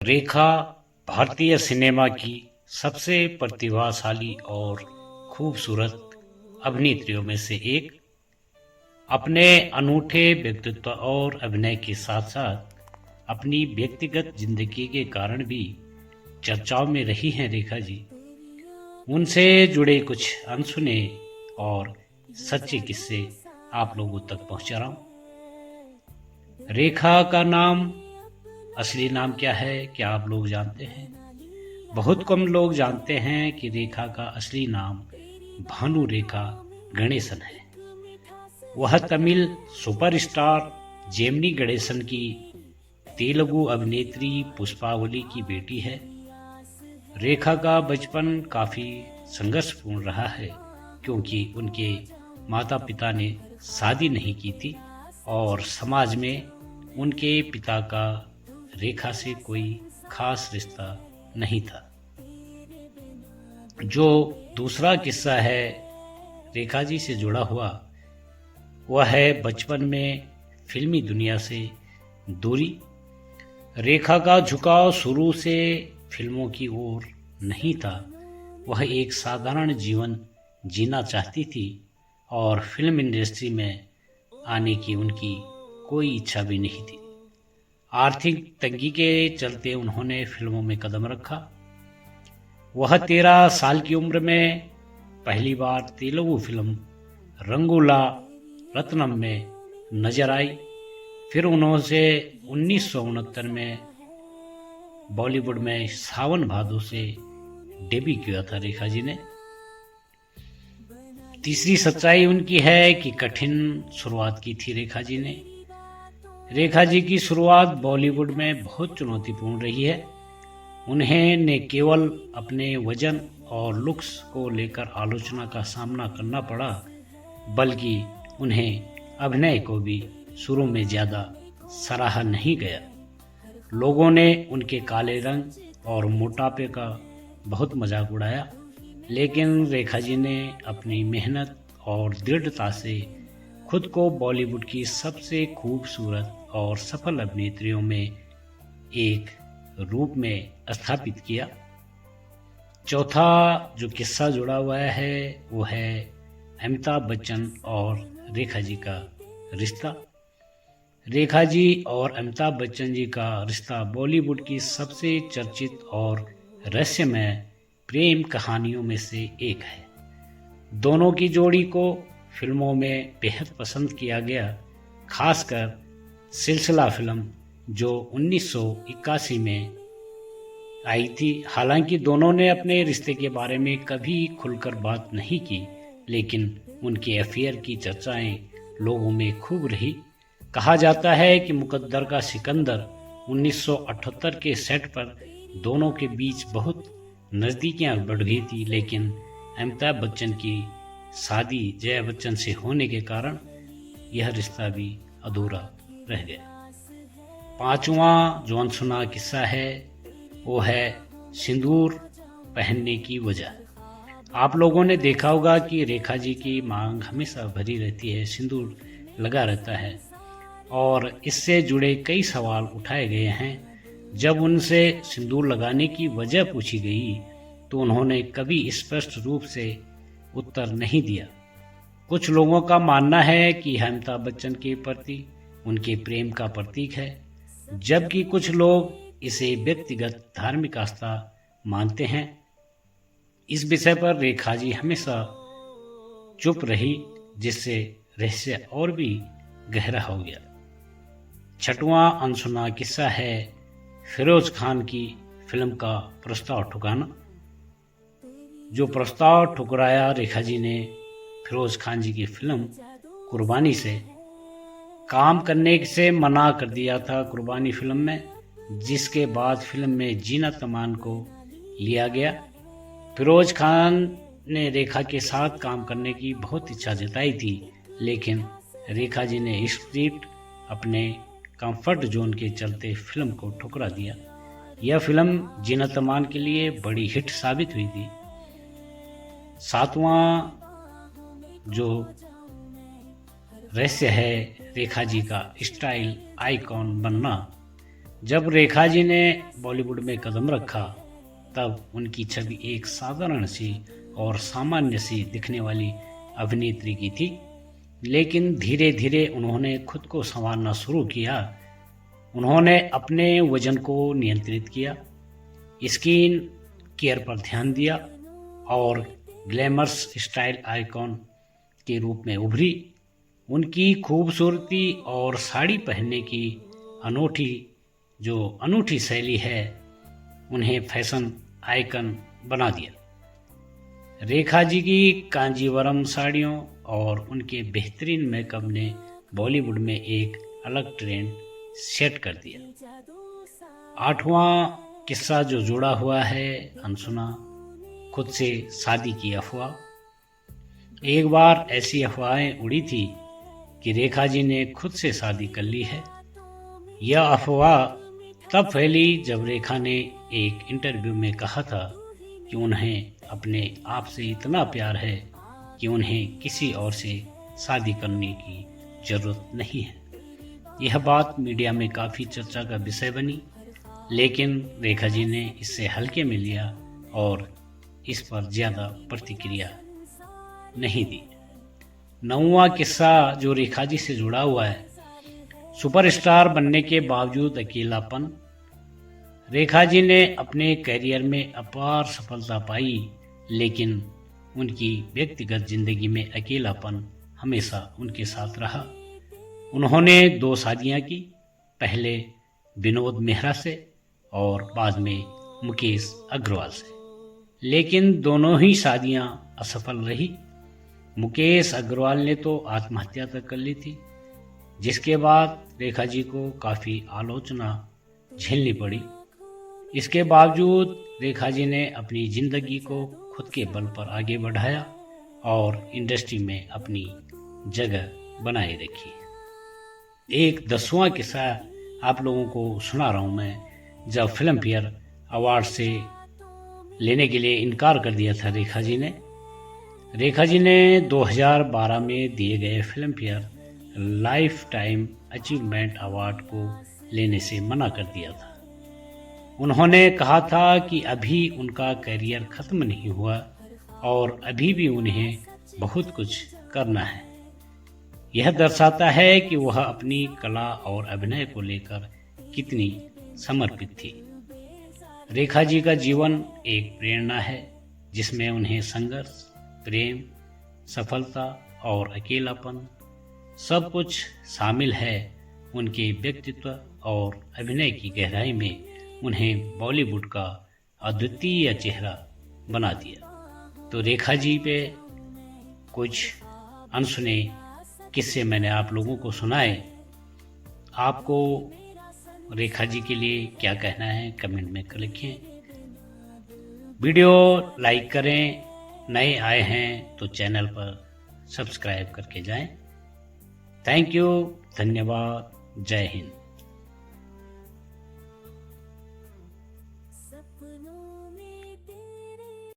रेखा भारतीय सिनेमा की सबसे प्रतिभाशाली और खूबसूरत अभिनेत्रियों में से एक। अपने अनूठे व्यक्तित्व और अभिनय के साथ साथ अपनी व्यक्तिगत जिंदगी के कारण भी चर्चाओं में रही हैं रेखा जी। उनसे जुड़े कुछ अनसुने और सच्चे किस्से आप लोगों तक पहुंचा रहा हूं। रेखा का नाम, असली नाम क्या है, क्या आप लोग जानते हैं? बहुत कम लोग जानते हैं कि रेखा का असली नाम भानु रेखा गणेशन है। वह तमिल सुपरस्टार जेमिनी गणेशन की तेलुगु अभिनेत्री पुष्पावली की बेटी है। रेखा का बचपन काफी संघर्षपूर्ण रहा है क्योंकि उनके माता पिता ने शादी नहीं की थी और समाज में उनके पिता का रेखा से कोई खास रिश्ता नहीं था। जो दूसरा किस्सा है रेखा जी से जुड़ा हुआ, वह है बचपन में फिल्मी दुनिया से दूरी। रेखा का झुकाव शुरू से फिल्मों की ओर नहीं था। वह एक साधारण जीवन जीना चाहती थी और फिल्म इंडस्ट्री में आने की उनकी कोई इच्छा भी नहीं थी। आर्थिक तंगी के चलते उन्होंने फिल्मों में कदम रखा। वह 13 साल की उम्र में पहली बार तेलुगु फिल्म रंगूला रत्नम में नजर आई। फिर उन्होंने 1969 में बॉलीवुड में सावन भादो से डेब्यू किया था रेखा जी ने। तीसरी सच्चाई उनकी है कि कठिन शुरुआत की थी रेखा जी ने। रेखा जी की शुरुआत बॉलीवुड में बहुत चुनौतीपूर्ण रही है। उन्हें न केवल अपने वजन और लुक्स को लेकर आलोचना का सामना करना पड़ा, बल्कि उन्हें अभिनय को भी शुरू में ज़्यादा सराहा नहीं गया। लोगों ने उनके काले रंग और मोटापे का बहुत मजाक उड़ाया, लेकिन रेखा जी ने अपनी मेहनत और दृढ़ता से खुद को बॉलीवुड की सबसे खूबसूरत और सफल अभिनेत्रियों में एक रूप में स्थापित किया। चौथा जो किस्सा जुड़ा हुआ है वो है अमिताभ बच्चन और रेखा जी का रिश्ता। रेखा जी और अमिताभ बच्चन जी का रिश्ता बॉलीवुड की सबसे चर्चित और रहस्यमय प्रेम कहानियों में से एक है। दोनों की जोड़ी को फिल्मों में बेहद पसंद किया गया, खासकर सिलसिला फिल्म जो 1981 में आई थी। हालांकि दोनों ने अपने रिश्ते के बारे में कभी खुलकर बात नहीं की, लेकिन उनके अफेयर की चर्चाएं लोगों में खूब रही। कहा जाता है कि मुकद्दर का सिकंदर 1978 के सेट पर दोनों के बीच बहुत नज़दीकियां बढ़ गई थी, लेकिन अमिताभ बच्चन की शादी जया बच्चन से होने के कारण यह रिश्ता भी अधूरा रह गया। पांचवा जो अनसुना किस्सा है वो है सिंदूर पहनने की वजह। आप लोगों ने देखा होगा कि रेखा जी की मांग हमेशा भरी रहती है, सिंदूर लगा रहता है और इससे जुड़े कई सवाल उठाए गए हैं। जब उनसे सिंदूर लगाने की वजह पूछी गई तो उन्होंने कभी स्पष्ट रूप से उत्तर नहीं दिया। कुछ लोगों का मानना है कि यह अमिताभ बच्चन के प्रति उनके प्रेम का प्रतीक है, जबकि कुछ लोग इसे व्यक्तिगत धार्मिक आस्था मानते हैं। इस विषय पर रेखा जी हमेशा चुप रही, जिससे रहस्य और भी गहरा हो गया। छठवां अनसुना किस्सा है फिरोज खान की फिल्म का प्रस्ताव ठुकराना। जो प्रस्ताव ठुकराया रेखा जी ने फिरोज खान जी की फिल्म कुर्बानी से, काम करने से मना कर दिया था कुर्बानी फिल्म में, जिसके बाद फिल्म में जीनत अमान को लिया गया। फिरोज खान ने रेखा के साथ काम करने की बहुत इच्छा जताई थी, लेकिन रेखा जी ने स्क्रिप्ट अपने कंफर्ट जोन के चलते फिल्म को ठुकरा दिया। यह फिल्म जीनत अमान के लिए बड़ी हिट साबित हुई थी। सातवां जो रहस्य है रेखा जी का स्टाइल आइकॉन बनना, जब रेखा जी ने बॉलीवुड में कदम रखा तब उनकी छवि एक साधारण सी और सामान्य सी दिखने वाली अभिनेत्री की थी, लेकिन धीरे धीरे उन्होंने खुद को संवारना शुरू किया। उन्होंने अपने वजन को नियंत्रित किया, स्किन केयर पर ध्यान दिया और ग्लैमरस स्टाइल आइकॉन के रूप में उभरी। उनकी खूबसूरती और साड़ी पहनने की अनूठी शैली है उन्हें फैशन आइकन बना दिया। रेखा जी की कांजीवरम साड़ियों और उनके बेहतरीन मेकअप ने बॉलीवुड में एक अलग ट्रेंड सेट कर दिया। 8वां किस्सा जो जुड़ा हुआ है अनसुना खुद से शादी की अफवाह। एक बार ऐसी अफवाहें उड़ी थी कि रेखा जी ने खुद से शादी कर ली है। यह अफवाह तब फैली जब रेखा ने एक इंटरव्यू में कहा था कि उन्हें अपने आप से इतना प्यार है कि उन्हें किसी और से शादी करने की जरूरत नहीं है। यह बात मीडिया में काफ़ी चर्चा का विषय बनी, लेकिन रेखा जी ने इससे हल्के में लिया और इस पर ज़्यादा प्रतिक्रिया नहीं दी। 9वां किस्सा जो रेखा जी से जुड़ा हुआ है, सुपरस्टार बनने के बावजूद अकेलापन। रेखा जी ने अपने करियर में अपार सफलता पाई, लेकिन उनकी व्यक्तिगत जिंदगी में अकेलापन हमेशा उनके साथ रहा। उन्होंने 2 शादियां की, पहले विनोद मेहरा से और बाद में मुकेश अग्रवाल से, लेकिन दोनों ही शादियां असफल रही। मुकेश अग्रवाल ने तो आत्महत्या तक कर ली थी, जिसके बाद रेखा जी को काफ़ी आलोचना झेलनी पड़ी। इसके बावजूद रेखा जी ने अपनी जिंदगी को खुद के बल पर आगे बढ़ाया और इंडस्ट्री में अपनी जगह बनाए रखी। एक 10वां किस्सा आप लोगों को सुना रहा हूँ मैं। जब फिल्म फेयर अवार्ड से लेने के लिए इनकार कर दिया था रेखा जी ने 2012 में दिए गए film fair life time achievement award को लेने से मना कर दिया था। उन्होंने कहा था कि अभी उनका करियर खत्म नहीं हुआ और अभी भी उन्हें बहुत कुछ करना है। यह दर्शाता है कि वह अपनी कला और अभिनय को लेकर कितनी समर्पित थी। रेखा जी का जीवन एक प्रेरणा है, जिसमें उन्हें संघर्ष, प्रेम, सफलता और अकेलापन सब कुछ शामिल है। उनके व्यक्तित्व और अभिनय की गहराई में उन्हें बॉलीवुड का अद्वितीय चेहरा बना दिया। तो रेखा जी पे कुछ अनसुने किस्से मैंने आप लोगों को सुनाए। आपको रेखा जी के लिए क्या कहना है कमेंट में लिखें। वीडियो लाइक करें, नए आए हैं तो चैनल पर सब्सक्राइब करके जाएं। थैंक यू, धन्यवाद, जय हिंद।